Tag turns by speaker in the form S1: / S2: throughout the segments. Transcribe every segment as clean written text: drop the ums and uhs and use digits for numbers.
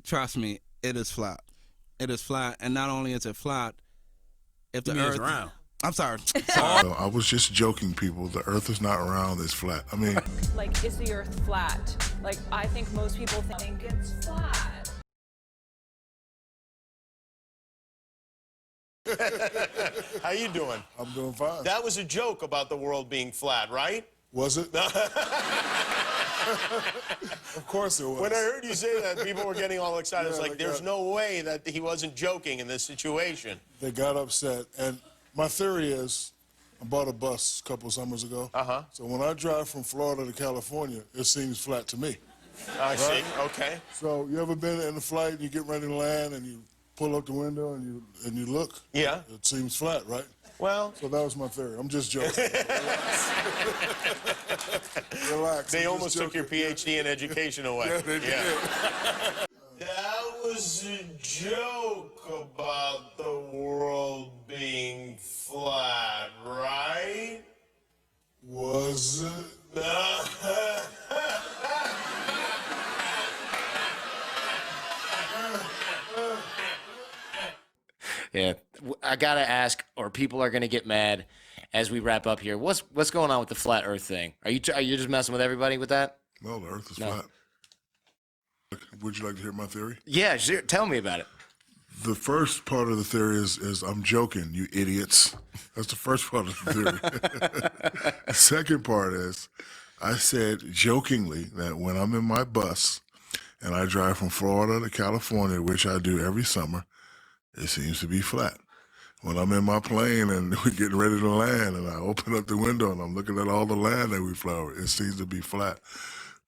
S1: Trust me, it is flat. It is flat, and not only is it flat, if the Earth...
S2: round.
S1: I'm sorry.
S3: I was just joking, people. The Earth is not round, it's flat. I mean...
S4: Like, is the Earth flat? Like, I think most people think it's flat.
S2: How you doing?
S3: I'm doing fine.
S2: That was a joke about the world being flat, right?
S3: Was it? Of course it was.
S2: When I heard you say that, people were getting all excited. It's
S3: Yeah,
S2: like, there's no way that he wasn't joking in this situation.
S3: They got upset. And my theory is, I bought a bus a couple summers ago.
S2: Uh-huh.
S3: So when I drive from Florida to California, it seems flat to me.
S2: I see. Okay.
S3: So you ever been in a flight and you get ready to land and you pull up the window and you look?
S2: Yeah.
S3: It seems flat, right?
S2: Well,
S3: So that was my theory. I'm just joking. Relax.
S2: they
S3: I'm
S2: almost
S3: just
S2: took your
S3: joking.
S2: PhD in education away.
S3: Yeah, they did.
S2: That was a joke about the world being flat, right?
S3: Was it?
S5: Yeah, I gotta ask, or people are gonna get mad as we wrap up here. What's going on with the flat Earth thing? Are you just messing with everybody with that?
S3: No, the Earth is
S5: No.
S3: flat. Would you like to hear my theory?
S5: Yeah, sure. Tell me about it.
S3: The first part of the theory is I'm joking, you idiots. That's the first part of the theory. The second part is I said jokingly that when I'm in my bus and I drive from Florida to California, which I do every summer, it seems to be flat. When I'm in my plane and we're getting ready to land and I open up the window and I'm looking at all the land that we fly over, it seems to be flat.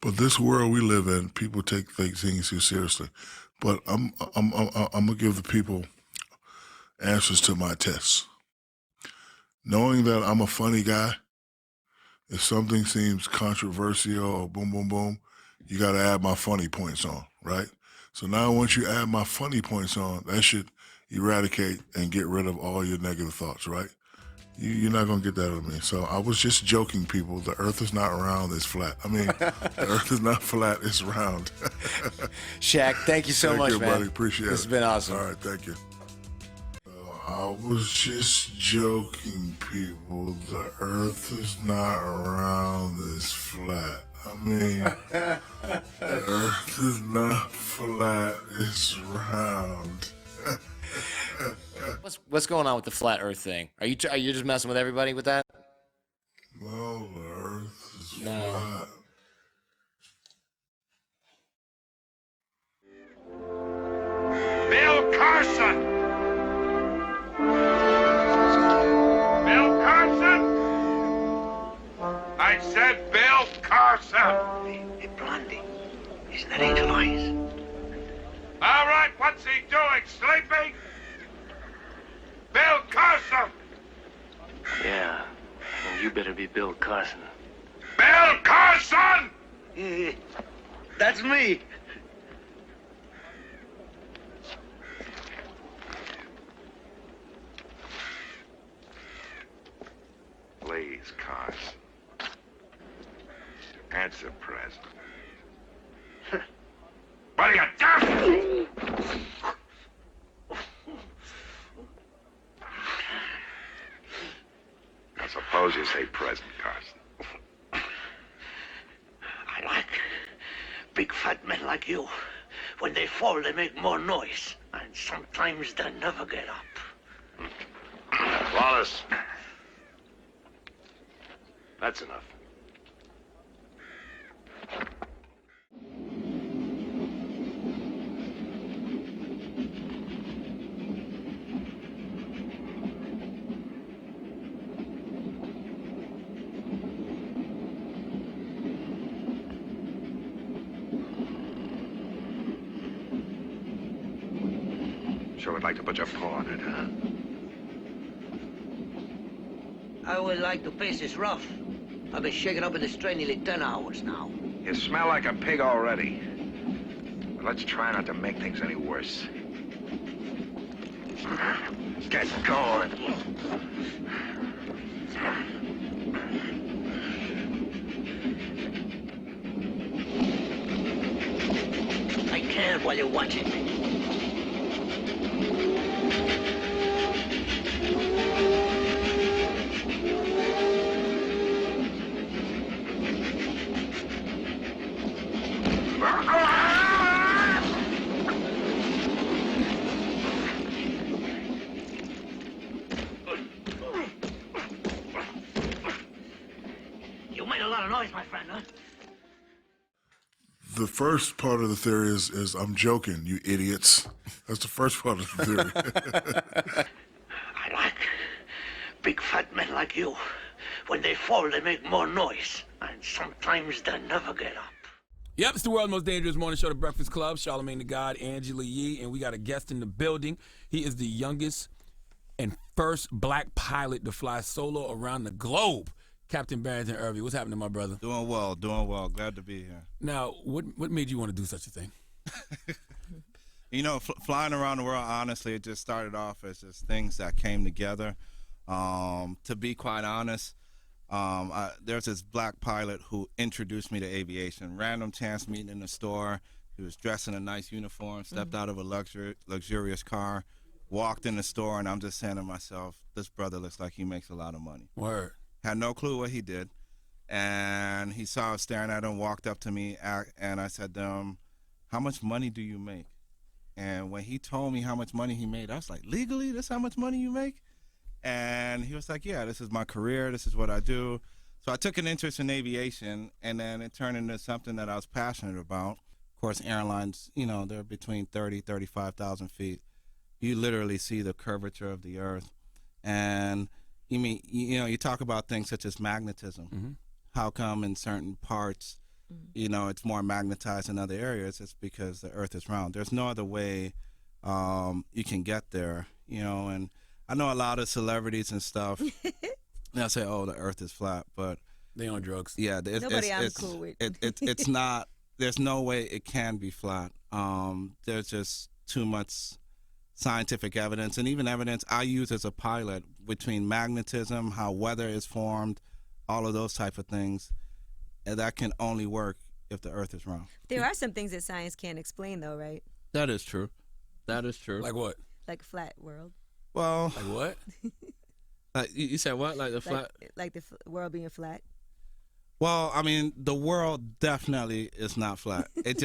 S3: But this world we live in, people take things too seriously. But I'm gonna give the people answers to my tests. Knowing that I'm a funny guy, if something seems controversial or boom, boom, boom, you got to add my funny points on, right? So now once you add my funny points on, that should eradicate and get rid of all your negative thoughts, right? You're not going to get that out of me. So I was just joking, people. The Earth is not round, it's flat. I mean, the Earth is not flat, it's round.
S5: Shaq, thank you so much,
S3: Thank you,
S5: man.
S3: buddy. Appreciate it.
S5: This has been awesome.
S3: All right, thank you. I was just joking, people. The Earth is not round, it's flat. I mean, the Earth is not flat, it's round.
S5: What's going on with the flat Earth thing? Are you just messing with everybody with that?
S3: No, the Earth is
S5: No.
S3: flat.
S6: Bill Carson! Bill Carson! I said Bill Carson!
S7: Hey, Blondie, isn't that Angel Eyes?
S6: All right, what's he doing? Sleeping? Bill Carson!
S7: Yeah, and you better be Bill Carson.
S6: Bill Carson!
S7: Yeah, that's me.
S6: Please, Carson. Answer present. What are you doing? I suppose you say present, Carson.
S7: I like big fat men like you. When they fall, they make more noise. And sometimes they never get up.
S6: Wallace. That's enough. Sure would like to put your paw on it, huh?
S7: I would like to pace this rough. I've been shaking up in this train nearly 10 hours now.
S6: You smell like a pig already. But let's try not to make things any worse. Get going.
S7: I can't while you're watching me. You made a lot of noise, my friend, huh?
S3: The first part of the theory is I'm joking, you idiots. That's the first part of the theory.
S7: I like big fat men like you. When they fall, they make more noise. And sometimes they never get up.
S8: Yep, it's the world's most dangerous morning show, The Breakfast Club. Charlamagne the God, Angela Yee, and we got a guest in the building. He is the youngest and first black pilot to fly solo around the globe. Captain Barrington Irving, what's happening, my brother?
S1: Doing well, doing well. Glad to be here.
S8: Now, what made you want to do such a thing?
S1: You know, flying around the world, honestly, it just started off as just things that came together. To be quite honest, there's this black pilot who introduced me to aviation. Random chance meeting in the store. He was dressed in a nice uniform, stepped out of a luxurious car, walked in the store, and I'm just saying to myself, this brother looks like he makes a lot of money.
S8: Word.
S1: Had no clue what he did. And he saw us staring at him, walked up to me, and I said to him, how much money do you make? And when he told me how much money he made, I was like, legally, this is how much money you make? And he was like, yeah, this is my career, this is what I do. So I took an interest in aviation, and then it turned into something that I was passionate about. Of course, airlines, you know, they're between 30, 35,000 feet. You literally see the curvature of the earth. And you talk about things such as magnetism.
S8: Mm-hmm.
S1: How come in certain parts, you know, it's more magnetized in other areas? It's because the earth is round. There's no other way you can get there, you know. And I know a lot of celebrities and stuff, they'll say, oh, the earth is flat, but
S8: They on drugs.
S1: yeah,
S9: Nobody I'm cool with.
S1: It's not, there's no way it can be flat. There's just too much scientific evidence, and even evidence I use as a pilot between magnetism, how weather is formed, all of those type of things, and that can only work if the earth is round.
S9: There are some things that science can't explain, though, right?
S1: That is true. That is true.
S8: Like what?
S9: Like a flat world.
S1: Well,
S8: Like what?
S1: like you said what? Like the flat?
S9: Like the world being flat.
S1: Well, I mean, the world definitely is not flat. It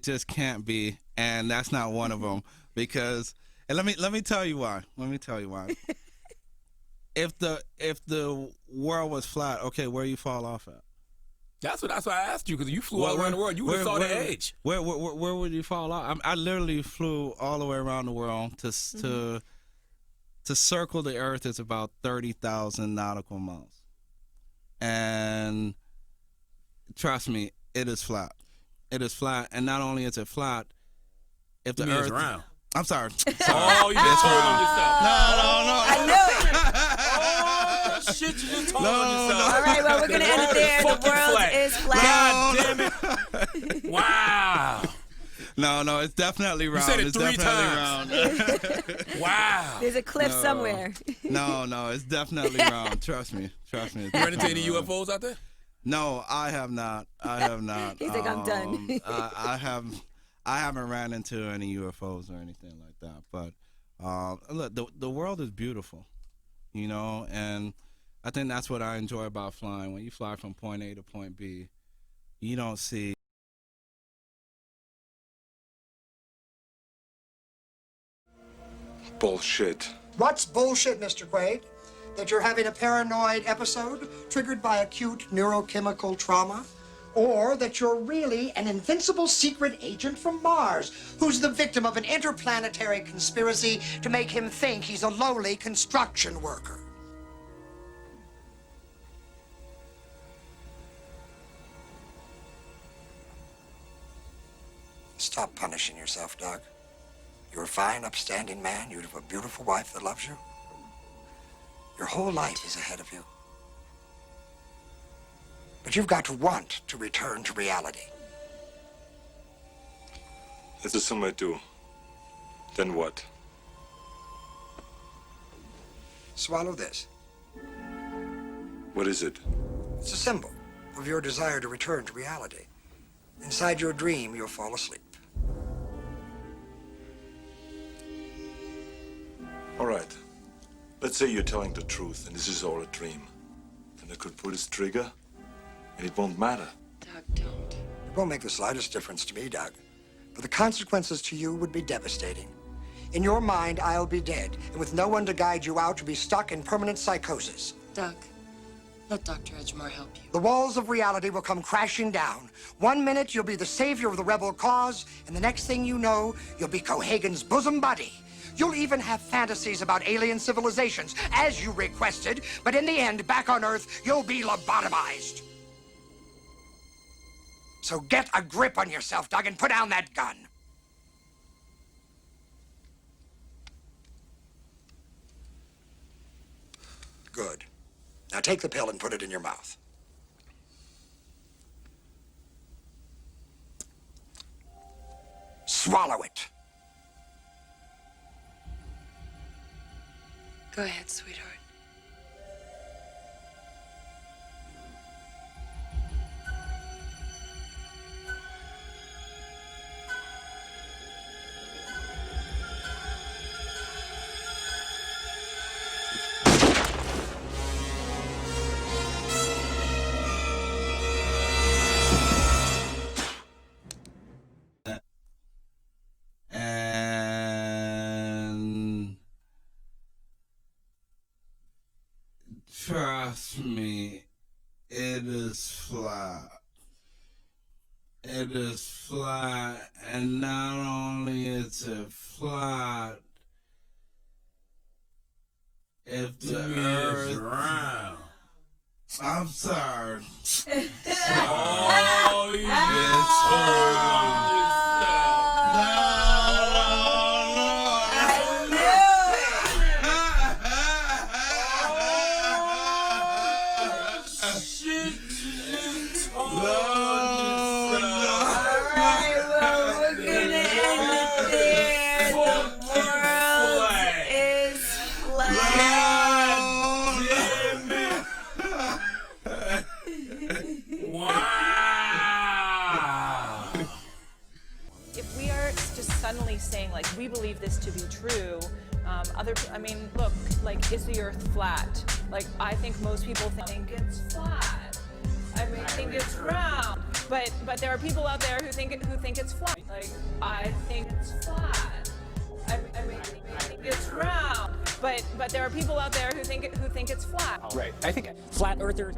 S1: just can't be, and that's not one of them. Because, and let me tell you why. Let me tell you why. If the world was flat, okay, where you fall off at?
S8: That's why I asked you, because you flew all around the world. You would have saw the edge.
S1: Where would you fall off? I literally flew all the way around the world to circle the earth is about 30,000 nautical miles, and trust me, it is flat. It is flat, and not only is it flat, if the earth
S8: is round.
S1: I'm sorry.
S8: Oh, you just told on yourself.
S1: No.
S9: I knew it.
S8: Oh, shit, you just told on yourself.
S9: All right, well, we're going to end it there. The
S8: Fucking
S9: world
S8: flat.
S9: is flat.
S8: God damn it. Wow.
S1: No, it's definitely round.
S8: said it
S1: it's
S8: 3
S1: definitely round.
S8: Wow.
S9: There's a cliff somewhere.
S1: No, it's definitely round. Trust me.
S8: You run into any
S1: round.
S8: UFOs out there?
S1: No, I have not.
S9: He's like, I'm done.
S1: I haven't ran into any UFOs or anything like that. But look, the world is beautiful, you know, and I think that's what I enjoy about flying. When you fly from point A to point B, you don't see.
S10: Bullshit.
S11: What's bullshit, Mr. Quaid? That you're having a paranoid episode triggered by acute neurochemical trauma? Or that you're really an invincible secret agent from Mars who's the victim of an interplanetary conspiracy to make him think he's a lowly construction worker? Stop punishing yourself, Doug. You're a fine, upstanding man. You have a beautiful wife that loves you. Your whole life is ahead of you. But you've got to want to return to reality.
S10: Let's assume I do. Then what?
S11: Swallow this.
S10: What is it?
S11: It's a symbol of your desire to return to reality. Inside your dream, you'll fall asleep.
S10: All right. Let's say you're telling the truth and this is all a dream. Then I could pull this trigger and it won't matter.
S12: Doug, don't.
S11: It won't make the slightest difference to me, Doug. But the consequences to you would be devastating. In your mind, I'll be dead, and with no one to guide you out, you'll be stuck in permanent psychosis.
S12: Doug, let Dr. Edgemore help you.
S11: The walls of reality will come crashing down. 1 minute, you'll be the savior of the rebel cause, and the next thing you know, you'll be Cohagen's bosom buddy. You'll even have fantasies about alien civilizations, as you requested, but in the end, back on Earth, you'll be lobotomized. So get a grip on yourself, Doug, and put down that gun. Good. Now take the pill and put it in your mouth. Swallow it.
S12: Go ahead, sweetheart.
S1: And trust me, it is flat. It is flat, and not only is it flat, if the earth is round. I'm sorry.
S8: Oh, you bitch.
S4: Suddenly saying, like, we believe this to be true. I mean, look, like, is the earth flat? Like, I think most people think it's flat. I mean, think it's round. But there are people out there who think it's flat. Like, I think it's flat. I mean, I think it's round. But there are people out there who think it's flat.
S13: Right. I think flat earthers